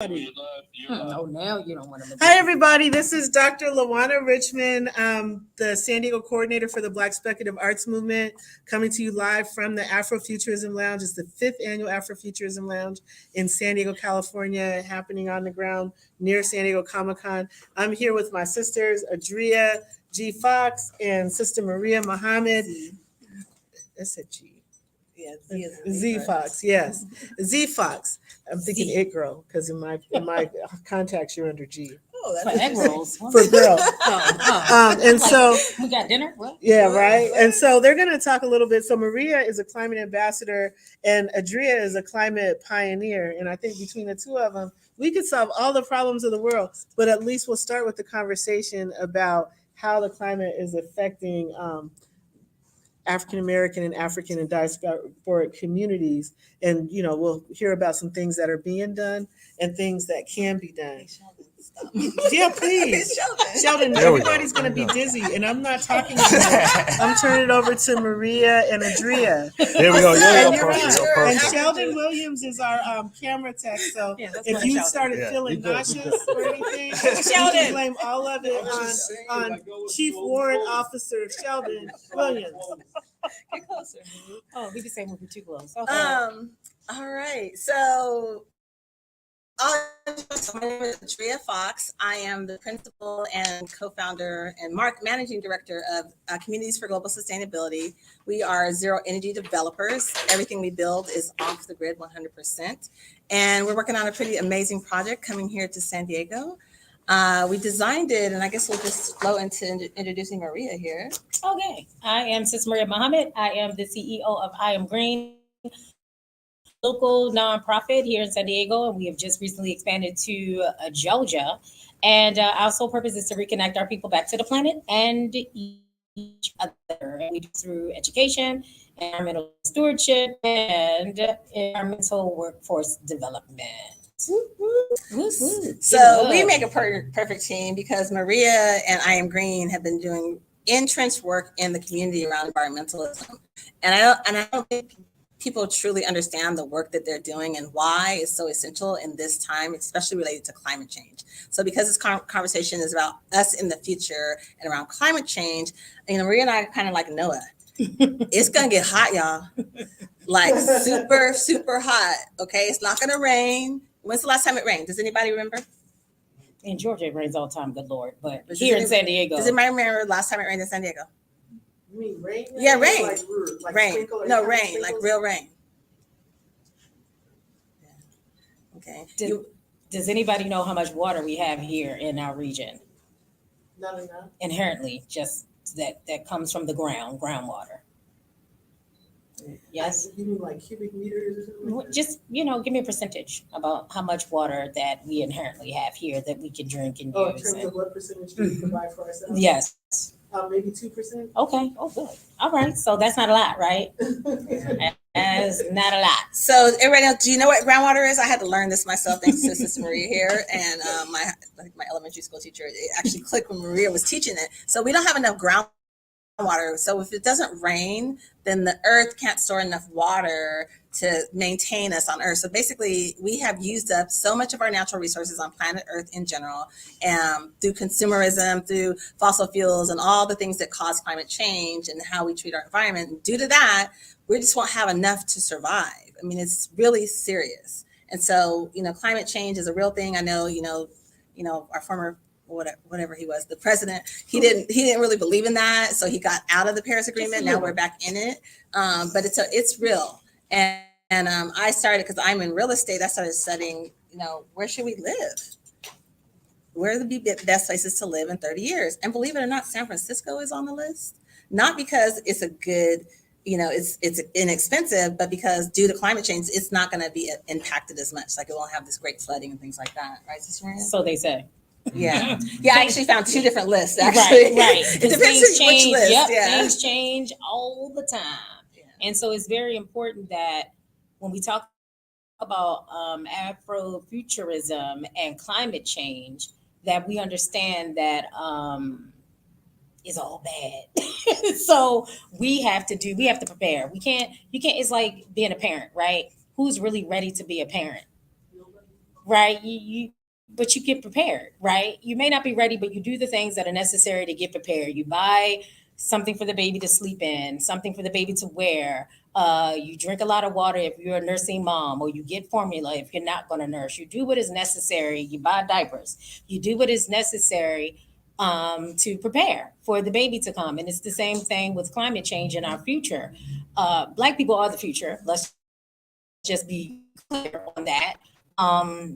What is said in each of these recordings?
Oh, now you don't want to. Hi, everybody. This is Dr. LaWana Richmond, the San Diego coordinator for the Black Speculative Arts Movement, coming to you live from the Afrofuturism Lounge. It's the 5th annual Afrofuturism Lounge in San Diego, California, happening on the ground near San Diego Comic-Con. I'm here with my sisters, Adria G. Fox and Sister Maria Muhammad. That's a G. Yeah, Z Fox, yes. Z Fox. I'm thinking Z. It Girl, because in my contacts you're under G. Oh, For egg rolls. For girl. And so we got dinner. What? yeah, right. And so they're going to talk a little bit. So Maria is a climate ambassador and Adria is a climate pioneer. And I think between the two of them, we could solve all the problems of the world. But at least we'll start with the conversation about how the climate is affecting African American and African and diasporic communities. And, you know, we'll hear about some things that are being done and things that can be done. Yeah, please. Sheldon, everybody's going to be dizzy, and I'm not talking to you. I'm turning it over to Maria and Adria. There we go. And, Yeah, perfect. and Sheldon Williams is our camera tech. So if you started feeling nauseous or anything, Sheldon, blame all of it on Chief Warrant Officer Sheldon Williams. Get closer. Oh, we be saying we're too close. Okay. All right. So, my name is Adria Fox. I am the principal and co-founder and managing director of Communities for Global Sustainability. We are zero energy developers. Everything we build is off the grid 100%. And we're working on a pretty amazing project coming here to San Diego. We designed it, and I guess we'll just flow into introducing Maria here. Okay. I am Sister Maria Muhammad. I am the CEO of I Am Green, local nonprofit here in San Diego, and we have just recently expanded to Georgia. And our sole purpose is to reconnect our people back to the planet and each other. And we do through education, environmental stewardship, and environmental workforce development. So we make a perfect team because Maria and I Am Green have been doing entrenched work in the community around environmentalism, and I don't think people truly understand the work that they're doing and why it's so essential in this time, especially related to climate change. So because this conversation is about us in the future and around climate change, you know, Maria and I are kind of like Noah. It's gonna get hot, y'all. Like super, super hot. Okay, it's not gonna rain. When's the last time it rained? Does anybody remember? In Georgia, it rains all the time, good Lord. But here in San Diego. Does anybody remember the last time it rained in San Diego? You mean rain? Yeah, rain. Like rain. No, rain, like real rain. Yeah. Okay. Does anybody know how much water we have here in our region? Not enough. Inherently, just that comes from the groundwater. Yes. You mean like cubic meters or something? Like just, you know, give me a percentage about how much water that we inherently have here that we can drink and use. use. In terms of what percentage do we provide for ourselves? Yes. Maybe 2%. Okay. Oh, good. All right. So that's not a lot, right? That's not a lot. So everybody else, do you know what groundwater is? I had to learn this myself thanks to Sister Maria here, and my elementary school teacher. It actually clicked when Maria was teaching it. So we don't have enough groundwater. So if it doesn't rain, then the earth can't store enough water to maintain us on Earth. So basically, we have used up so much of our natural resources on planet Earth in general, through consumerism, through fossil fuels, and all the things that cause climate change and how we treat our environment. And due to that, we just won't have enough to survive. I mean, it's really serious. And so, you know, climate change is a real thing. I know, you know, our former whatever he was, the president, he didn't really believe in that. So he got out of the Paris Agreement. Now we're back in it. But it's real. And I started, because I'm in real estate, I started studying, you know, where should we live? Where are the best places to live in 30 years? And believe it or not, San Francisco is on the list. Not because it's a good, you know, it's inexpensive, but because due to climate change, it's not going to be impacted as much. Like it won't have this great flooding and things like that. Right, Sister Maria? So they say. Yeah. I actually found 2 different lists, actually. Right. It depends on which list. Yep, yeah. Things change all the time. Yeah. And so it's very important that when we talk about Afrofuturism and climate change, that we understand that it's all bad. So we have to prepare. You can't, it's like being a parent, right? Who's really ready to be a parent? right? But you get prepared, right? You may not be ready, but you do the things that are necessary to get prepared. You buy something for the baby to sleep in, something for the baby to wear. You drink a lot of water if you're a nursing mom, or you get formula if you're not going to nurse. You do what is necessary. You buy diapers. You do what is necessary to prepare for the baby to come. And it's the same thing with climate change in our future. Black people are the future. Let's just be clear on that.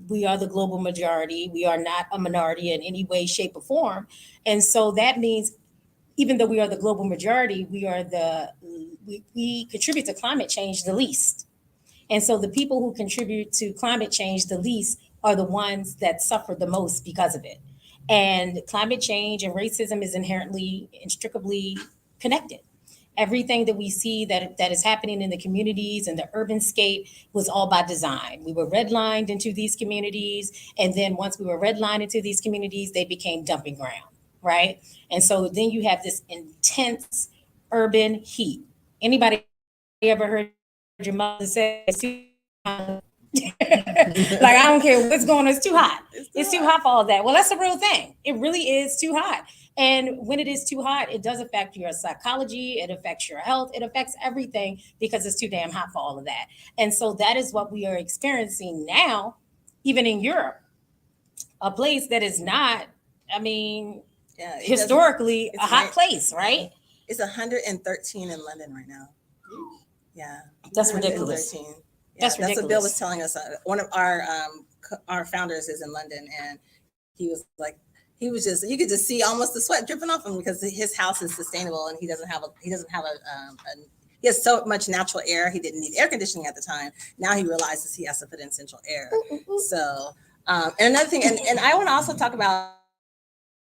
We are the global majority. We are not a minority in any way, shape, or form. And so that means, even though we are the global majority, we contribute to climate change the least. And so the people who contribute to climate change the least are the ones that suffer the most because of it. And climate change and racism is inherently, inextricably connected. Everything that we see that is happening in the communities and the urban scape was all by design. We were redlined into these communities, and then once we were redlined into these communities, they became dumping ground, right? And so then you have this intense urban heat. Anybody ever heard your mother say it's too hot? Like, I don't care what's going on, it's too hot. It's too hot for all that. Well, that's a real thing. It really is too hot. And when it is too hot, it does affect your psychology, it affects your health, it affects everything because it's too damn hot for all of that. And so that is what we are experiencing now, even in Europe, a place that is not, I mean, Yeah, historically a hot right. place, right? It's 113 in London right now. Yeah, That's ridiculous. 113. Yeah, That's that's ridiculous. what Bill was telling us. One of our founders is in London, and he was like, he was just, you could just see almost the sweat dripping off him because his house is sustainable, and he doesn't have he has so much natural air. He didn't need air conditioning at the time. Now he realizes he has to put in central air. So, and another thing, and I want to also talk about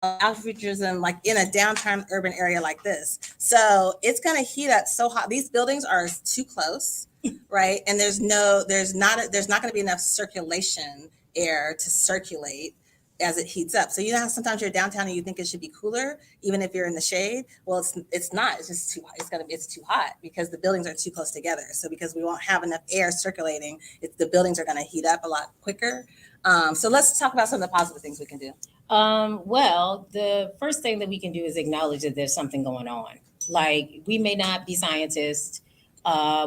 Afrofuturism, like in a downtown urban area like this. So it's going to heat up so hot. These buildings are too close, right? And there's not going to be enough circulation air to circulate as it heats up. So you know how sometimes you're downtown and you think it should be cooler, even if you're in the shade. Well, it's not. It's just too hot. It's too hot because the buildings are too close together. So because we won't have enough air circulating, the buildings are going to heat up a lot quicker. So let's talk about some of the positive things we can do. Well, the first thing that we can do is acknowledge that there's something going on. Like, we may not be scientists,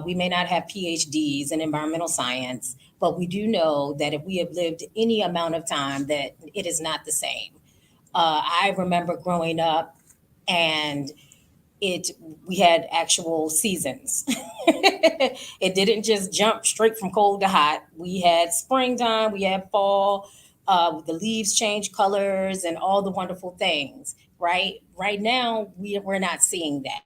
we may not have PhDs in environmental science, but we do know that if we have lived any amount of time, that it is not the same. I remember growing up, and we had actual seasons. It didn't just jump straight from cold to hot. We had springtime, we had fall, the leaves change colors and all the wonderful things, right? Right now, we're not seeing that.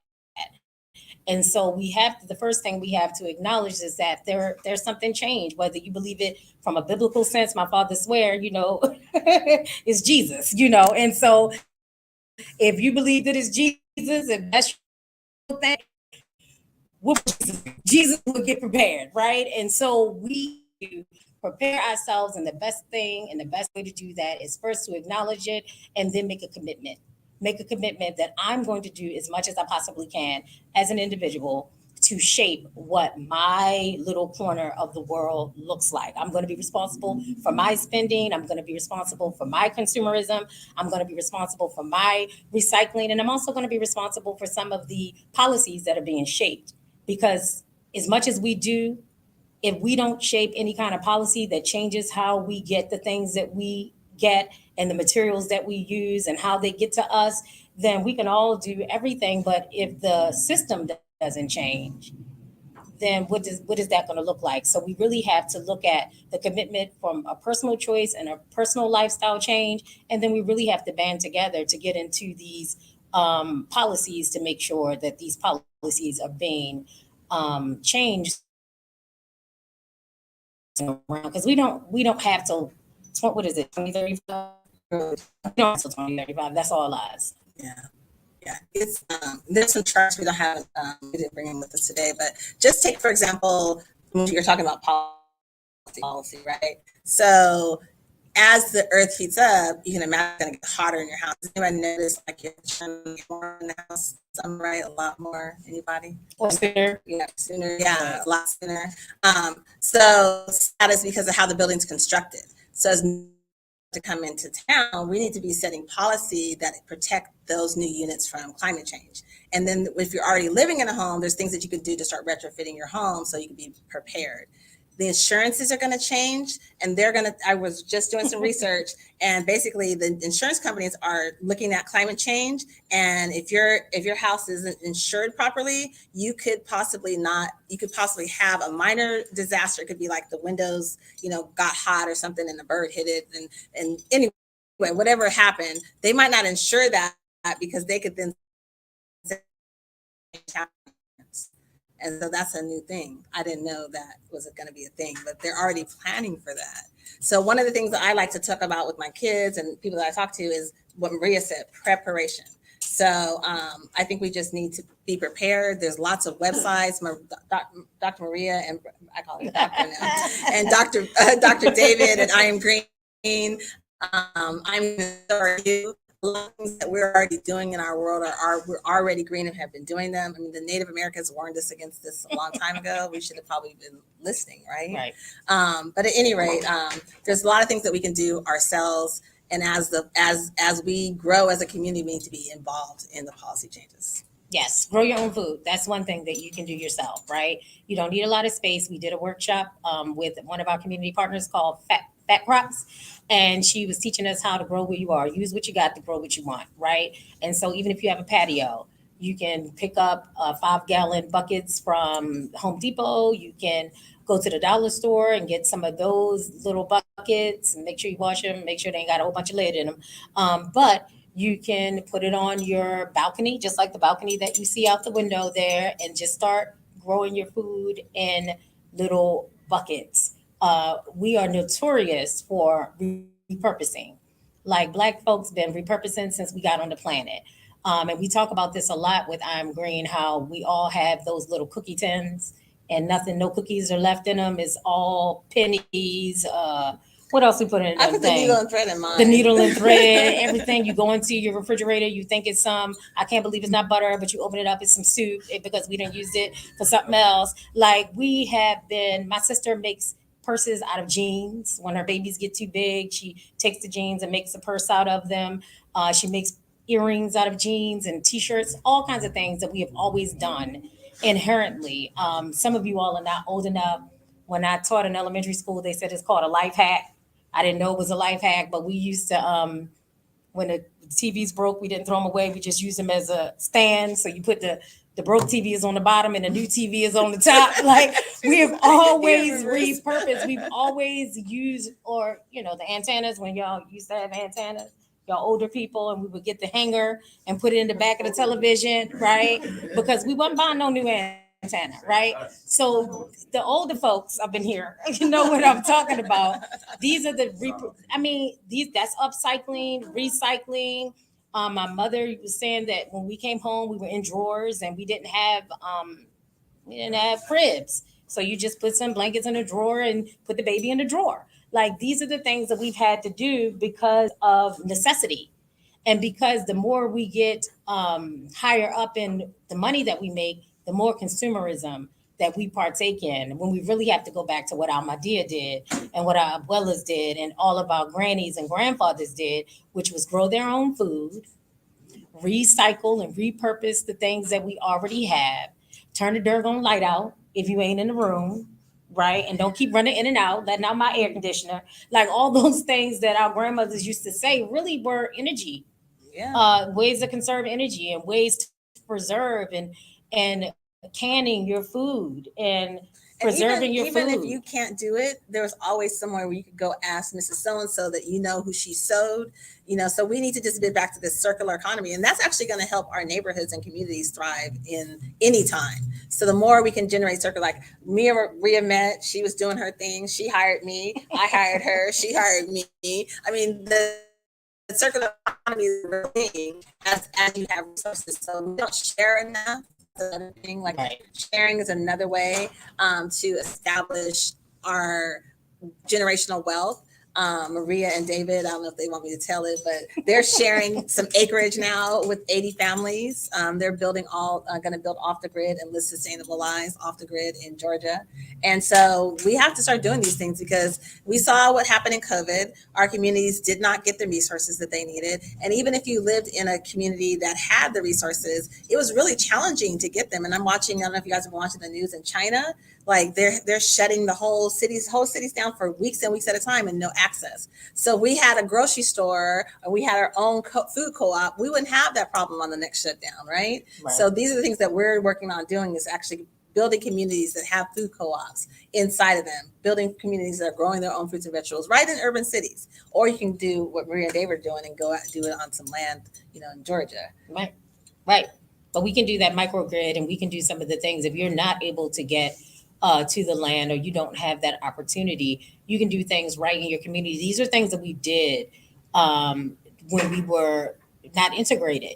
And so the first thing we have to acknowledge is that there's something changed, whether you believe it from a biblical sense. My father swear, is Jesus, and so if you believe that it's Jesus, if that's your thing, Jesus will get prepared, right? And so we prepare ourselves, and the best thing and the best way to do that is first to acknowledge it and then make a commitment. Make a commitment that I'm going to do as much as I possibly can as an individual to shape what my little corner of the world looks like. I'm going to be responsible for my spending. I'm going to be responsible for my consumerism. I'm going to be responsible for my recycling. And I'm also going to be responsible for some of the policies that are being shaped. Because as much as we do, if we don't shape any kind of policy that changes how we get the things that we get and the materials that we use and how they get to us, then we can all do everything. But if the system doesn't change, then what is that going to look like? So we really have to look at the commitment from a personal choice and a personal lifestyle change. And then we really have to band together to get into these policies to make sure that these policies are being changed around, because we don't have to, what is it, 2035? We don't have to 2035. That's all lies. Yeah, it's there's some charts we don't have. We didn't bring them with us today, but just take, for example, when you're talking about policy, right? So as the earth heats up, you can imagine it's going to get hotter in your house. Does anybody notice like you're turning more in the house? Some, right? A lot more. Anybody? Or sooner. Yeah, sooner. Yeah, a lot sooner. So that is because of how the building's constructed. So as to come into town, we need to be setting policy that protect those new units from climate change. And then if you're already living in a home, there's things that you could do to start retrofitting your home so you can be prepared. The insurances are going to change, and I was just doing some research, and basically the insurance companies are looking at climate change. And if your house isn't insured properly, you could possibly have a minor disaster. It could be like the windows, got hot or something and the bird hit it. And anyway, whatever happened, they might not insure that because they could then say, and so that's a new thing. I didn't know that was going to be a thing, but they're already planning for that. So one of the things that I like to talk about with my kids and people that I talk to is what Maria said, preparation. So I think we just need to be prepared. There's lots of websites. Dr. Maria, and I call her doctor now, and Dr. David and I Am Green. I'm you. A lot of things that we're already doing in our world we're already green and have been doing them. I mean, the Native Americans warned us against this a long time ago. We should have probably been listening, right? But at any rate, there's a lot of things that we can do ourselves. And as we grow as a community, we need to be involved in the policy changes. Yes, grow your own food. That's one thing that you can do yourself, right? You don't need a lot of space. We did a workshop with one of our community partners called Fat Crops, and she was teaching us how to grow where you are. Use what you got to grow what you want, right? And so even if you have a patio, you can pick up 5-gallon buckets from Home Depot. You can go to the dollar store and get some of those little buckets and make sure you wash them, make sure they ain't got a whole bunch of lead in them. But you can put it on your balcony, just like the balcony that you see out the window there, and just start growing your food in little buckets. We are notorious for repurposing. Like Black folks been repurposing since we got on the planet. And we talk about this a lot with I'm Green, how we all have those little cookie tins and no cookies are left in them. It's all pennies. What else we put in I put the needle and thread in mine. The needle and thread, everything. You go into your refrigerator, you think it's I can't believe it's not butter, but you open it up, it's some soup because we didn't use it for something else. Like my sister makes purses out of jeans. When her babies get too big, she takes the jeans and makes a purse out of them. She makes earrings out of jeans and t-shirts, all kinds of things that we have always done inherently. Some of you all are not old enough. When I taught in elementary school, they said it's called a life hack. I didn't know it was a life hack, but we used to, when the TVs broke, we didn't throw them away. We just used them as a stand. So you put the broke TV is on the bottom and the new TV is on the top. Like we have always repurposed. We've always used, or, the antennas, when y'all used to have antennas, y'all older people, and we would get the hanger and put it in the back of the television, right? Because we wasn't buying no new antenna, right? So the older folks up in here, you know what I'm talking about. These are that's upcycling, recycling. My mother was saying that when we came home, we were in drawers and we didn't have cribs. So you just put some blankets in a drawer and put the baby in the drawer. Like these are the things that we've had to do because of necessity. And because the more we get higher up in the money that we make, the more consumerism that we partake in, when we really have to go back to what our Madia did and what our abuelas did and all of our grannies and grandfathers did, which was grow their own food, recycle and repurpose the things that we already have, turn the doggone light out if you ain't in the room, right? And don't keep running in and out, letting out my air conditioner. Like all those things that our grandmothers used to say really were energy, ways to conserve energy and ways to preserve and canning your food and preserving your food. Even if you can't do it, there's always somewhere where you could go ask Mrs. So-and-so that you know who she sewed, so we need to just get back to this circular economy. And that's actually going to help our neighborhoods and communities thrive in any time. So the more we can generate circular, like me and Maria met, she was doing her thing. She hired me. I hired her. She hired me. I mean, the circular economy is a real thing as you have resources. So we don't share enough. Another thing, like sharing is another way to establish our generational wealth. Maria and David, I don't know if they want me to tell it, but they're sharing some acreage now with 80 families. They're building going to build off the grid and live sustainable lives off the grid in Georgia. And so we have to start doing these things because we saw what happened in COVID. Our communities did not get the resources that they needed. And even if you lived in a community that had the resources, it was really challenging to get them. And I'm watching, I don't know if you guys have been watching the news in China, like they're shutting the whole cities down for weeks and weeks at a time and no access. So we had a grocery store, or we had our own food co-op, we wouldn't have that problem on the next shutdown, right? So these are the things that we're working on doing, is actually building communities that have food co-ops inside of them, building communities that are growing their own fruits and vegetables right in urban cities. Or you can do what Maria and David are doing and go out and do it on some land, in Georgia. Right. But we can do that microgrid, and we can do some of the things. If you're not able to get to the land, or you don't have that opportunity, you can do things right in your community. These are things that we did when we were not integrated,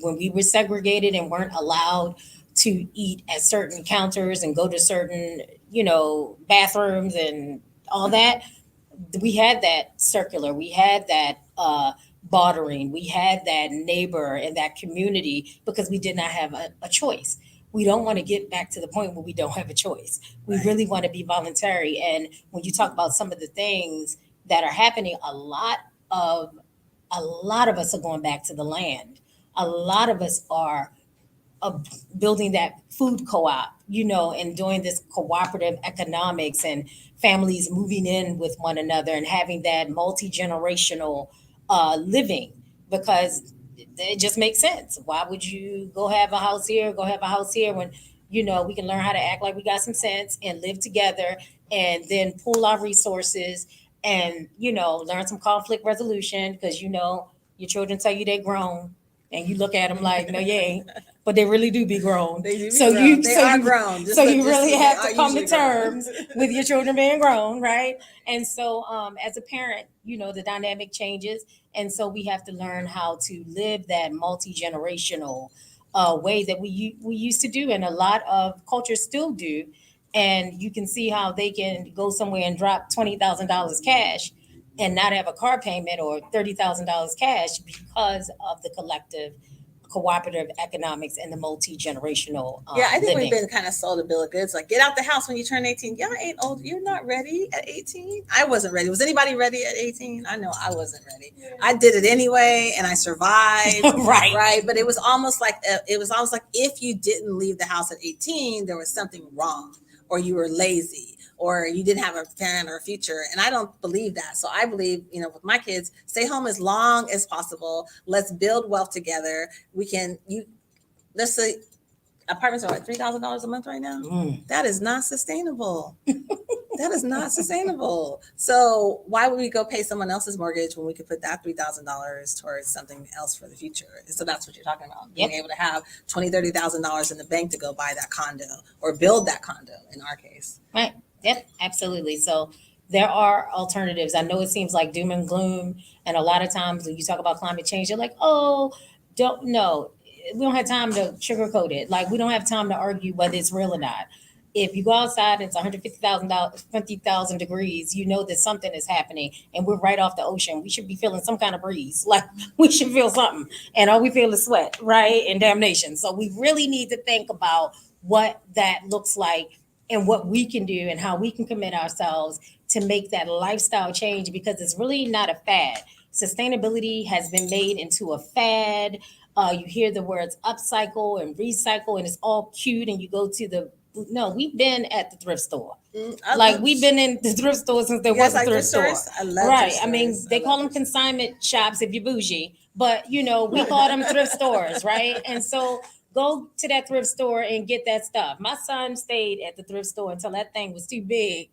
when we were segregated and weren't allowed to eat at certain counters and go to certain, bathrooms and all that. We had that circular, we had that bartering, we had that neighbor and that community because we did not have a choice. We don't want to get back to the point where we don't have a choice. We really want to be voluntary. And when you talk about some of the things that are happening, a lot of us are going back to the land. A lot of us are building that food co-op, and doing this cooperative economics, and families moving in with one another and having that multi-generational living, because it just makes sense. Why would you go have a house here, when, we can learn how to act like we got some sense and live together, and then pool our resources and, learn some conflict resolution, because, your children tell you they're grown and you look at them like, no, you ain't. But they really do be grown. They do be grown. They are grown. So you really have to come to terms with your children being grown, right? And so as a parent, the dynamic changes. And so we have to learn how to live that multi-generational way that we used to do, and a lot of cultures still do. And you can see how they can go somewhere and drop $20,000 cash and not have a car payment, or $30,000 cash, because of the collective cooperative economics and the multi-generational I think living. we've been kind of sold a bill of goods, like, get out the house when you turn 18. Y'all ain't old. You're not ready at 18. I wasn't ready. Was anybody ready at 18? I know I wasn't ready. I did it anyway, and I survived. Right. But it was almost like if you didn't leave the house at 18, there was something wrong, or you were lazy, or you didn't have a plan or a future. And I don't believe that. So I believe, with my kids, stay home as long as possible. Let's build wealth together. Let's say apartments are what, $3,000 a month right now? That is not sustainable. That is not sustainable. So why would we go pay someone else's mortgage when we could put that $3,000 towards something else for the future? So that's what you're talking about. Being able to have $20,000, $30,000 in the bank to go buy that condo, or build that condo in our case. Right. Yep, absolutely. So there are alternatives. I know it seems like doom and gloom. And a lot of times when you talk about climate change, you're like, oh, don't know. We don't have time to sugarcoat it. Like, we don't have time to argue whether it's real or not. If you go outside and it's 50,000 degrees, you know that something is happening, and we're right off the ocean. We should be feeling some kind of breeze. Like, we should feel something. And all we feel is sweat, right? And damnation. So we really need to think about what that looks like, and what we can do, and how we can commit ourselves to make that lifestyle change, because it's really not a fad. Sustainability has been made into a fad. You hear the words upcycle and recycle, and it's all cute. And you go to we've been at the thrift store. We've been in the thrift store since there was a thrift store. I love right. I mean, they call them consignment shops if you're bougie, but we call them thrift stores, right? And so go to that thrift store and get that stuff. My son stayed at the thrift store until that thing was too big.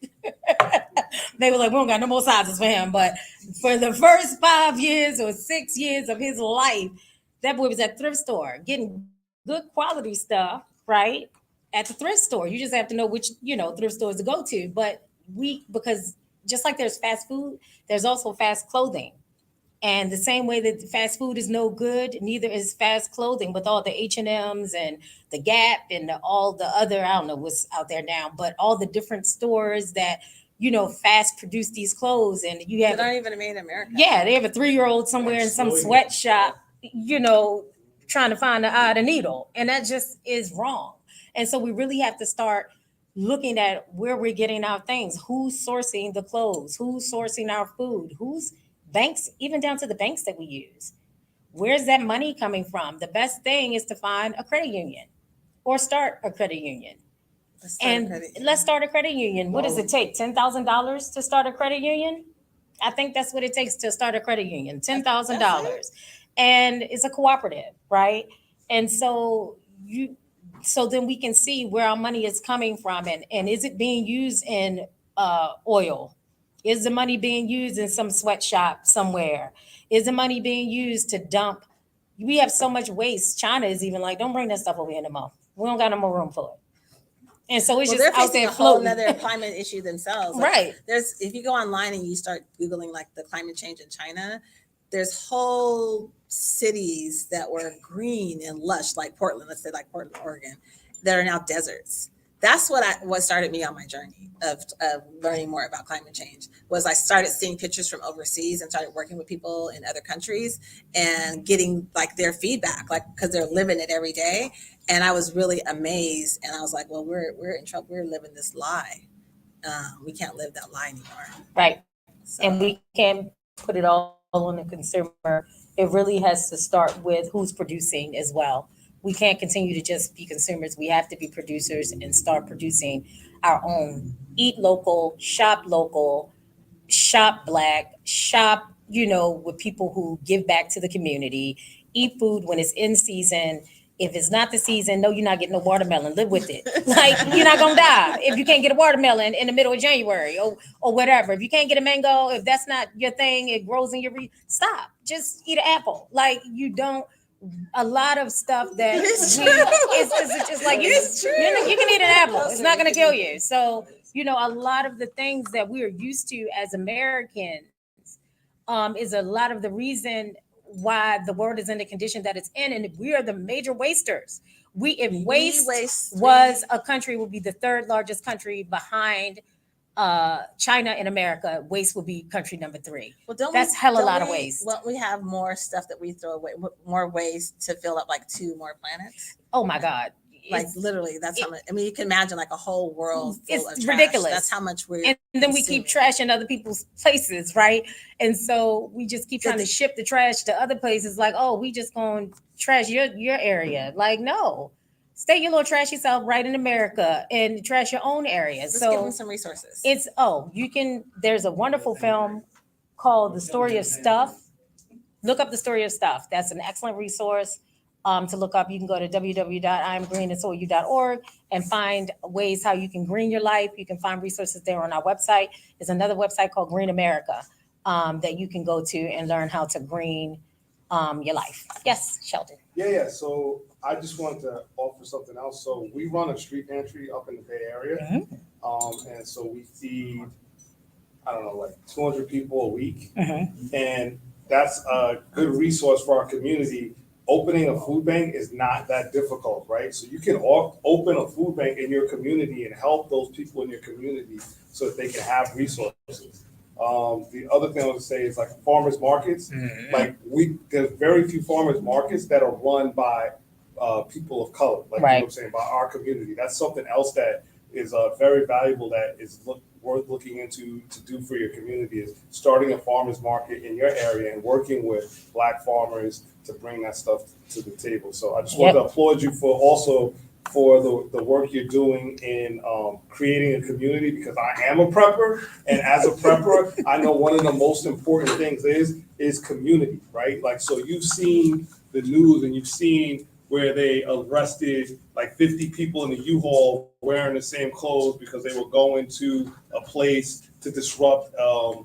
They were like, we don't got no more sizes for him. But for the first 5 years or 6 years of his life, that boy was at the thrift store getting good quality stuff, right? At the thrift store. You just have to know which, thrift stores to go to. But because just like there's fast food, there's also fast clothing. And the same way that fast food is no good, neither is fast clothing, with all the H&Ms and the Gap and all the other, I don't know what's out there now, but all the different stores that fast produce these clothes, and you They're have not even made in America. yeah, they have a 3-year-old somewhere in some sweatshop, trying to find the eye of the needle, and that just is wrong. And so we really have to start looking at where we're getting our things, who's sourcing the clothes, who's sourcing our food, who's banks, even down to the banks that we use. Where's that money coming from? The best thing is to find a credit union or start a credit union. Let's start a credit union. What does it take? $10,000 to start a credit union? I think that's what it takes to start a credit union. $10,000, and it's a cooperative, right? And so then we can see where our money is coming from, and is it being used in oil? Is the money being used in some sweatshop somewhere? Is the money being used to dump? We have so much waste. China is even like, don't bring that stuff over here no more. We don't got no more room for it. And so it's just they're out facing there a whole floating. other climate issue themselves. Right. If you go online and you start Googling like the climate change in China, there's whole cities that were green and lush, like Portland, let's say like Portland, Oregon, that are now deserts. That's what started me on my journey of learning more about climate change. Was I started seeing pictures from overseas and started working with people in other countries and getting like their feedback, like because they're living it every day. And I was really amazed, and I was like, well, we're in trouble. We're living this lie. We can't live that lie anymore. Right. So. And we can't put it all on the consumer. It really has to start with who's producing as well. We can't continue to just be consumers. We have to be producers and start producing our own. Eat local, shop black, shop, with people who give back to the community. Eat food when it's in season. If it's not the season, no, you're not getting a watermelon. Live with it. Like, you're not going to die if you can't get a watermelon in the middle of January or whatever. If you can't get a mango, if that's not your thing, it grows in your stop. Just eat an apple. Like, you don't. A lot of stuff that it's just like you can eat an apple. It's not going to kill you. So, a lot of the things that we are used to as Americans is a lot of the reason why the world is in the condition that it's in, and we are the major wasters. If waste was a country, would be the third largest country behind China and America. Waste will be country number 3. Well, that's a lot of waste. Well, we have more stuff that we throw away, more ways to fill up like 2 more planets. Oh my God. Like literally, that's how much. I mean, you can imagine like a whole world full of trash. Ridiculous. That's how much we're. And then we keep trashing other people's places, right? And so we just keep trying to ship the trash to other places. Like, oh, we just going to trash your area. Like, no, stay your little trashy self right in America and trash your own area. Let's so give them some resources. There's a wonderful film called The Story of Stuff. Look up The Story of Stuff. That's an excellent resource. To look up. You can go to www.imgreenandsoyou.org and find ways how you can green your life. You can find resources there on our website. There's another website called Green America that you can go to and learn how to green your life. Yes, Sheldon. Yeah. So I just wanted to offer something else. So we run a street pantry up in the Bay Area. Mm-hmm. And so we feed, like 200 people a week. Mm-hmm. And that's a good resource for our community. Opening a food bank is not that difficult, right? So you can open a food bank in your community and help those people in your community so that they can have resources. The other thing I want to say is like farmers markets. Mm-hmm. Like there's very few farmers markets that are run by people of color, like right. You know what I'm saying, by our community. That's something else that is very valuable that is worth looking into to do for your community, is starting a farmers market in your area and working with Black farmers to bring that stuff to the table. So I just want to applaud you for the work you're doing in creating a community, because I am a prepper, and as a prepper, I know one of the most important things is community, right? Like, so you've seen the news and you've seen where they arrested like 50 people in the U-Haul wearing the same clothes because they were going to a place to disrupt a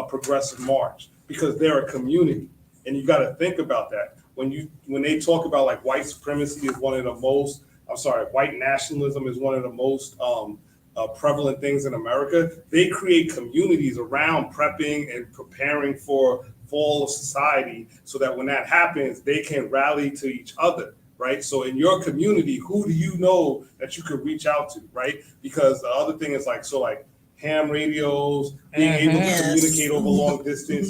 progressive march, because they're a community. And you got to think about that. When they talk about like white supremacy is white nationalism is one of the most prevalent things in America. They create communities around prepping and preparing for fall of society, so that when that happens, they can rally to each other, right? So in your community, who do you know that you could reach out to, right? Because the other thing is ham radios, being able to Yes. communicate over long distance.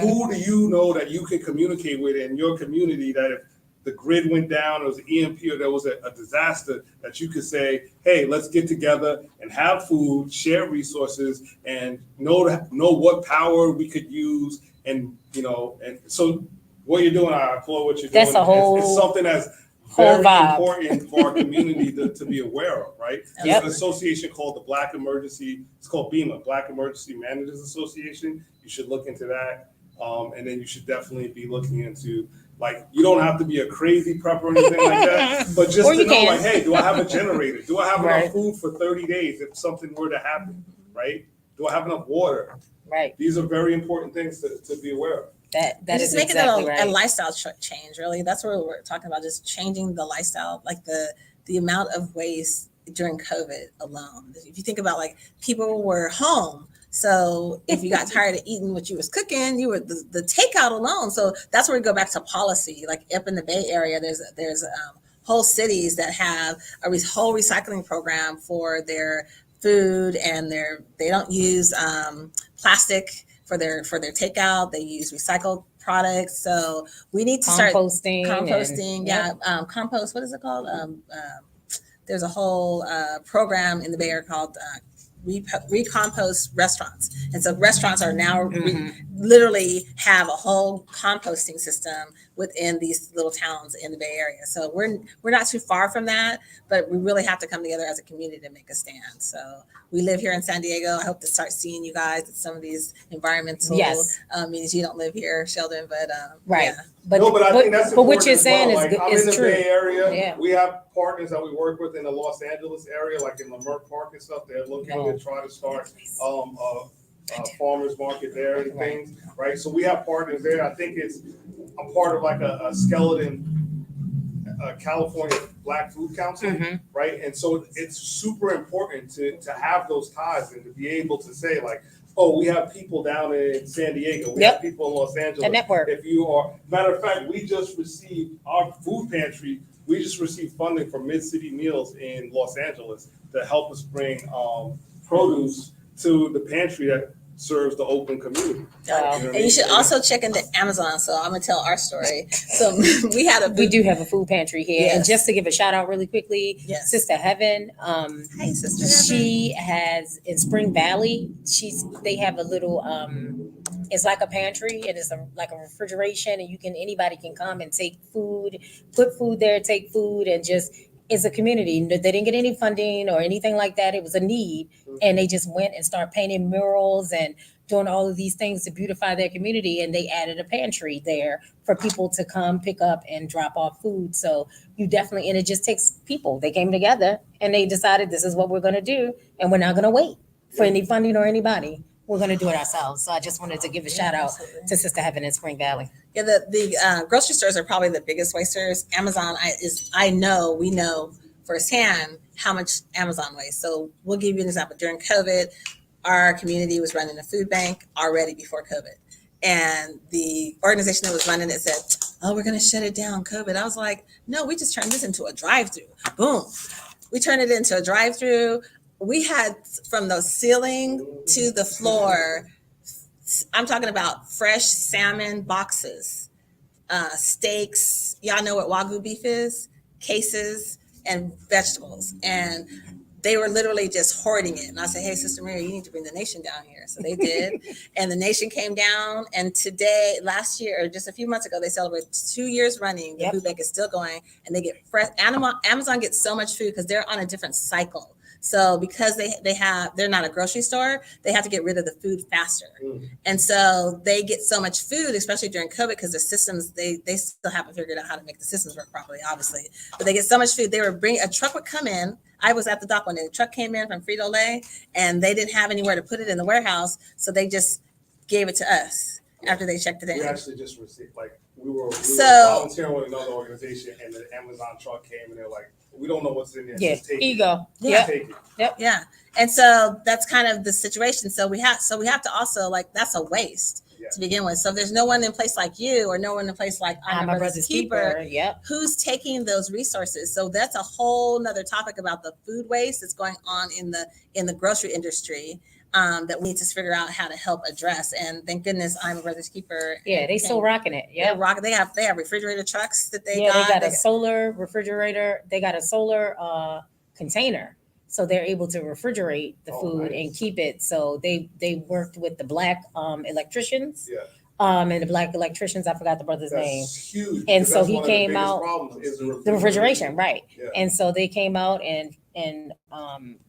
Who do you know that you can communicate with in your community that if the grid went down, or it was an EMP, or there was a disaster, that you could say, hey, let's get together and have food, share resources, and know what power we could use. And, and so what you're doing, I applaud what you're doing. That's a whole it's something that's whole very vibe. important for our community to be aware of, right? There's Yep. an association called the it's called BEMA, Black Emergency Managers Association. You should look into that. And then you should definitely be looking into, like, you don't have to be a crazy prepper or anything like that, but just to know, like, hey, do I have a generator? Do I have enough food for 30 days if something were to happen, right? Do I have enough water? Right. These are very important things to be aware of. That just is making exactly it right. a lifestyle change, really. That's what we're talking about, just changing the lifestyle, like the amount of waste during COVID alone. If you think about, like, people were home. So if you got tired of eating what you was cooking, you were the takeout alone. So that's where we go back to policy. Like up in the Bay Area, there's whole cities that have a whole recycling program for their food, and they don't use plastic for their takeout. They use recycled products. So we need to start composting. Compost. What is it called? There's a whole program in the Bay Area called recompost restaurants. And so restaurants are now literally have a whole composting system within these little towns in the Bay Area. So we're not too far from that, but we really have to come together as a community to make a stand. So we live here in San Diego. I hope to start seeing you guys at some of these environmental meetings. You don't live here, Sheldon, but right. Yeah. But I think that's but what important you're as saying well. is Like, I'm in the true. Bay Area. Yeah. We have partners that we work with in the Los Angeles area, like in Leimert Park and stuff. They're looking to try to start a farmers market there and things, right? So we have partners there. I think it's a part of like a skeleton California Black Food Council, right? And so it's super important to have those ties and to be able to say, like, oh, we have people down in San Diego. We have people in Los Angeles. A network. If you are, matter of fact, we just received our food pantry. We just received funding from Mid-City Meals in Los Angeles to help us bring produce to the pantry that serves the open community. And you should also check into Amazon. So I'm gonna tell our story. So we do have a food pantry here. Yes. And just to give a shout out really quickly, Yes. Sister Heaven, Hey, Sister Heaven. she has in Spring Valley, they have a little it's like a pantry, and it's like a refrigeration, and anybody can come and take food, put food there, take food, and just it's a community. They didn't get any funding or anything like that. It was a need, and they just went and started painting murals and doing all of these things to beautify their community. And they added a pantry there for people to come pick up and drop off food. So you definitely, and it just takes people. They came together and they decided this is what we're going to do, and we're not going to wait for any funding or anybody. We're going to do it ourselves. So I just wanted to give a shout out to Sister Heaven in Spring Valley. Yeah, the grocery stores are probably the biggest wasters. Amazon we know firsthand how much Amazon wastes. So we'll give you an example. During COVID, our community was running a food bank already before COVID. And the organization that was running it said, oh, we're going to shut it down, COVID. I was like, no, we just turned this into a drive-through. Boom. We turned it into a drive-through. We had from the ceiling to the floor, I'm talking about fresh salmon boxes, steaks. Y'all know what Wagyu beef is? Cases and vegetables. And they were literally just hoarding it. And I said, hey, Sister Mary, you need to bring the nation down here. So they did. And the nation came down. And last year, or just a few months ago, they celebrated 2 years running. The food bank is still going. And they get fresh. Amazon gets so much food because they're on a different cycle. So because they're not a grocery store, they have to get rid of the food faster. And so they get so much food, especially during COVID, because the systems, they still haven't figured out how to make the systems work properly, obviously. But they get so much food. A truck would come in. I was at the dock one day. The truck came in from Frito-Lay, and they didn't have anywhere to put it in the warehouse. So they just gave it to us after they checked it in. We actually just received, we were volunteering with another organization, and the Amazon truck came, and they're like, we don't know what's in there. Yeah, just take here you it. go. Just take it. Yep. Yeah. And so that's kind of the situation. So we have to also, that's a waste to begin with. So there's no one in place like you, or no one in place like I'm my brother's keeper. Yep. Who's taking those resources? So that's a whole nother topic about the food waste that's going on in the grocery industry. that we need to figure out how to help address. And thank goodness I'm a brother's keeper. Yeah, they still rocking it. Yeah, They have refrigerator trucks that they They got. got a solar refrigerator. They got a solar container, so they're able to refrigerate the food and keep it. So they worked with the black electricians. Yeah. And the black electricians, I forgot the brother's name. That's huge. And so that's he one of the came biggest out- problems is The refrigeration, right? Yeah. And so they came out and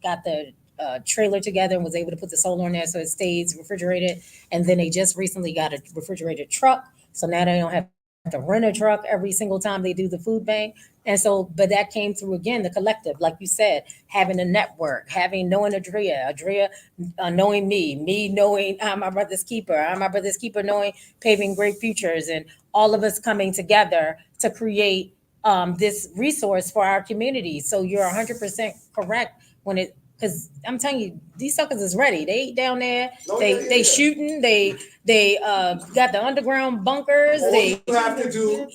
got the trailer together and was able to put the solar in there so it stays refrigerated. And then they just recently got a refrigerated truck, so now they don't have to rent a truck every single time they do the food bank. And so, but that came through again, the collective, like you said, having a network, knowing Adria knowing me knowing I'm my brother's keeper, knowing Paving Great Futures, and all of us coming together to create this resource for our community. So you're 100% correct because I'm telling you, these suckers is ready. They down there, they shooting, they got the underground bunkers. All They you have to do,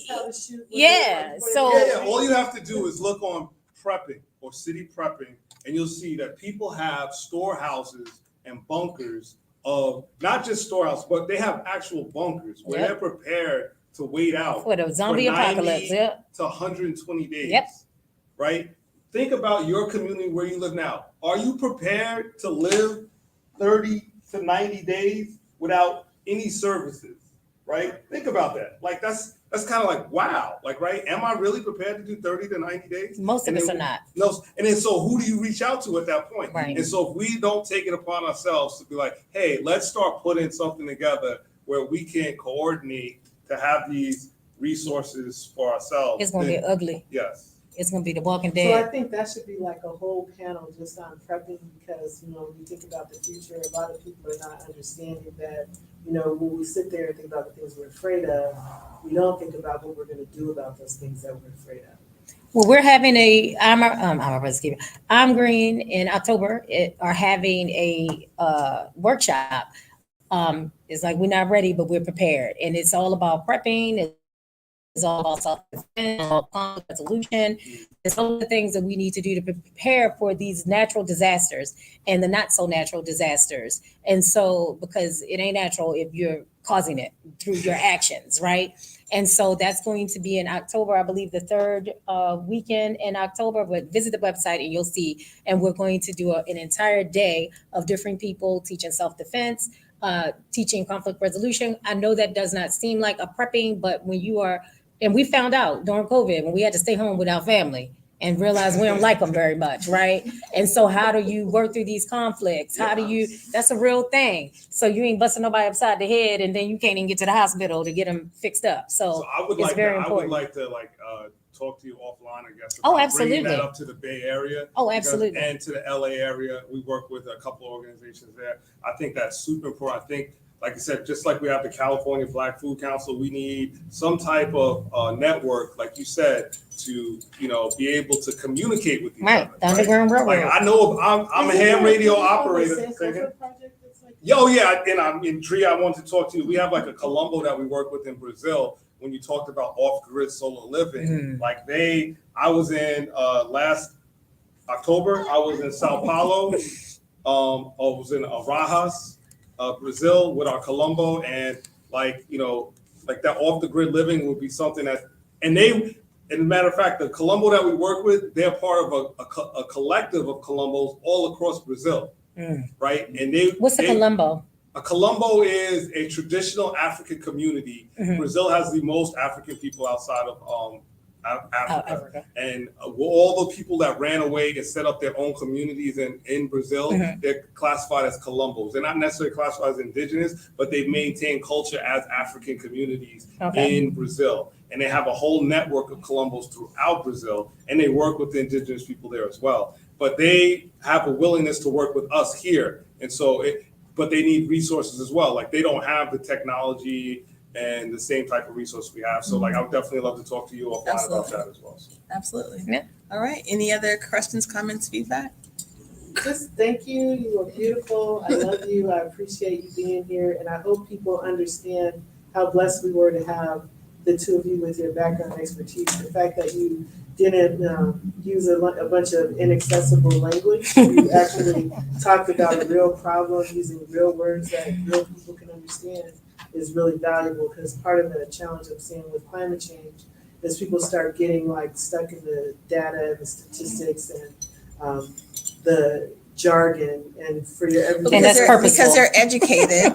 all you have to do is look on prepping or city prepping, and you'll see that people have storehouses and bunkers of not just storehouses, but they have actual bunkers where they're prepared to wait out for the zombie apocalypse. To 120 days. Yep. Right? Think about your community where you live now. Are you prepared to live 30 to 90 days without any services? Right? Think about that. Like that's kind of like, wow. Like, right? Am I really prepared to do 30 to 90 days? Most of us are not. No. And then so who do you reach out to at that point? Right. And so if we don't take it upon ourselves to be like, hey, let's start putting something together where we can coordinate to have these resources for ourselves. It's going to be ugly. Yes. It's going to be The Walking So I Dead. think that should be like a whole panel just on prepping, because, when you think about the future, a lot of people are not understanding that, when we sit there and think about the things we're afraid of, we don't think about what we're going to do about those things that we're afraid of. Well, we're having I'm Green in October are having a workshop. It's like we're not ready, but we're prepared, and it's all about prepping. It's all about self-defense, conflict resolution. It's all the things that we need to do to prepare for these natural disasters and the not so natural disasters. And so, because it ain't natural if you're causing it through your actions, right? And so that's going to be in October, I believe the third weekend in October, but visit the website and you'll see. And we're going to do an entire day of different people teaching self-defense, teaching conflict resolution. I know that does not seem like a prepping, but when you are, and we found out during COVID when we had to stay home with our family and realize we don't like them very much, right? And so how do you work through these conflicts? That's a real thing. So you ain't busting nobody upside the head and then you can't even get to the hospital to get them fixed up. So I would it's very I would important. like to talk to you offline, I guess. Oh, about absolutely. Bringing that up to the Bay Area. Oh, absolutely. And to the LA area. We work with a couple of organizations there. I think that's super important. I think, like I said, just like we have the California Black Food Council, we need some type of network, like you said, to be able to communicate with each other. The Underground Railroad. Like I know I'm a ham radio operator. And I'm in Tree. I want to talk to you. We have like a Colombo that we work with in Brazil. When you talked about off-grid solar living, I was in last October. I was in Sao Paulo. I was in Arajas, Brazil, with our Colombo, and like that off-the-grid living would be something that, and as a matter of fact, the Colombo that we work with, they're part of a collective of Colombos all across Brazil, right? And what's a Colombo? A Colombo is a traditional African community. Brazil has the most African people outside of Africa. And all the people that ran away and set up their own communities in Brazil, they're classified as Colombos. They're not necessarily classified as indigenous, but they've maintained culture as African communities in Brazil. And they have a whole network of Colombos throughout Brazil, and they work with the indigenous people there as well. But they have a willingness to work with us here. And so but they need resources as well. Like they don't have the technology and the same type of resource we have. So like I would definitely love to talk to you offline about that as well. So. Absolutely. Yeah. All right. Any other questions, comments, feedback? Just thank you. You are beautiful. I love you. I appreciate you being here. And I hope people understand how blessed we were to have the two of you with your background expertise. The fact that you didn't use a bunch of inaccessible language. You actually talked about a real problem using real words that real people can understand is really valuable, because part of the challenge I'm seeing with climate change is people start getting like stuck in the data and the statistics and the jargon, and for your everyday. And that's purposeful. Because they're educated.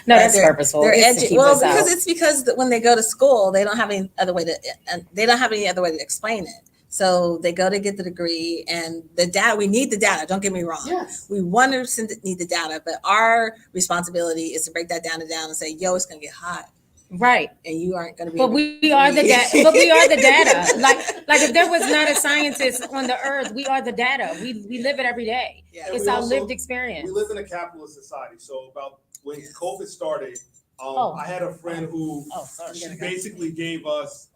No, that's purposeful. They're It's to keep well, us because out. it's because when they go to school, they don't have any other way to, and they don't have any other way to explain it. So they go to get the degree, and the data. We need the data. Don't get me wrong. Yes. We 100% need the data, but our responsibility is to break that down and say, "Yo, it's gonna get hot." Right. And you aren't going to be. But we are the data. But we are the data. Like if there was not a scientist on the earth, we are the data. We live it every day. Yeah. It's our lived experience. We live in a capitalist society. So about when COVID started, I had a friend who she basically gave us.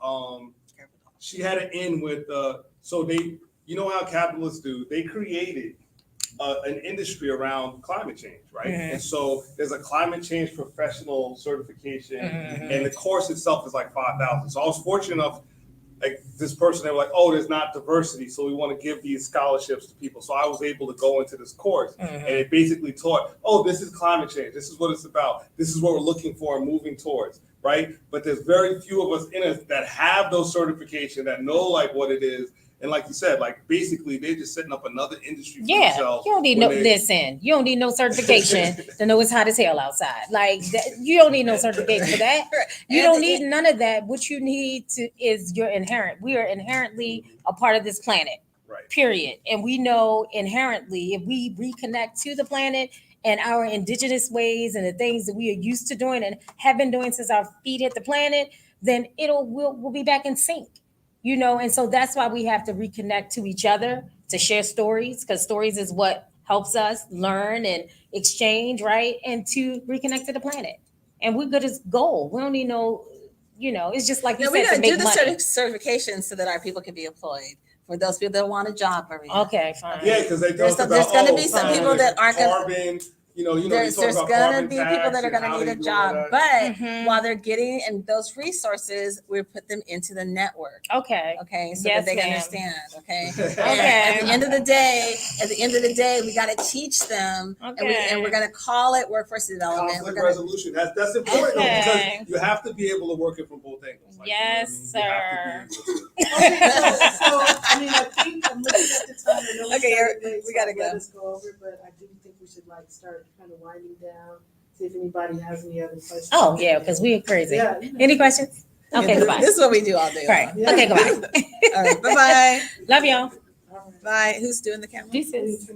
She had an in with so they, you know how capitalists do. They created an industry around climate change, right? Mm-hmm. And so there's a climate change professional certification, and the course itself is like $5,000. So I was fortunate enough, like this person, they were like, "Oh, there's not diversity, so we want to give these scholarships to people." So I was able to go into this course, and it basically taught, "Oh, this is climate change. This is what it's about. This is what we're looking for and moving towards." Right? But there's very few of us in us that have those certifications, that know like what it is. And like you said, like basically they're just setting up another industry for themselves. You don't need listen, you don't need no certification to know it's hot as hell outside. Like you don't need no certification for that. You don't need none of that. What you need is your inherent. We are inherently a part of this planet. Right. Period. And we know inherently if we reconnect to the planet and our indigenous ways and the things that we are used to doing and have been doing since our feet hit the planet, then we'll be back in sync. And so that's why we have to reconnect to each other, to share stories, because stories is what helps us learn and exchange, right? And to reconnect to the planet. And we're good as gold. We don't need it's just like you said, we to gotta make do the money. certification so that our people can be employed. For those people that want a job, Maria. Okay, fine. Yeah, because they talk about there's going to be some people that aren't going carbon. There's going to be people that are going to need a job, but while they're getting in those resources, we put them into the network. Okay, so that they can understand. Okay. Okay. At the end of the day, we got to teach them, and we're going to call it workworkforce development. Conflict resolution. That's important because you have to be able to work it from both angles. Like, yes, sir. So I mean, I think I'm looking at the time. I know we gotta go. Let us go over, but I do think we should start kind of winding down. See if anybody has any other questions. Oh yeah, because we're crazy. Yeah. Any questions? Okay, goodbye. This is what we do all day. Right. Yeah. Okay, goodbye. All right. Bye-bye. Love y'all. Bye. Who's doing the camera? Deuces.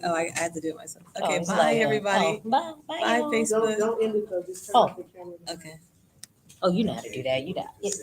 Oh, I had to do it myself. Okay. Oh, Bye, everybody. Oh, bye. Bye. Bye, y'all. Facebook. Don't end it though. Just turn off the camera. Okay. Oh, you know how to do that. You got it.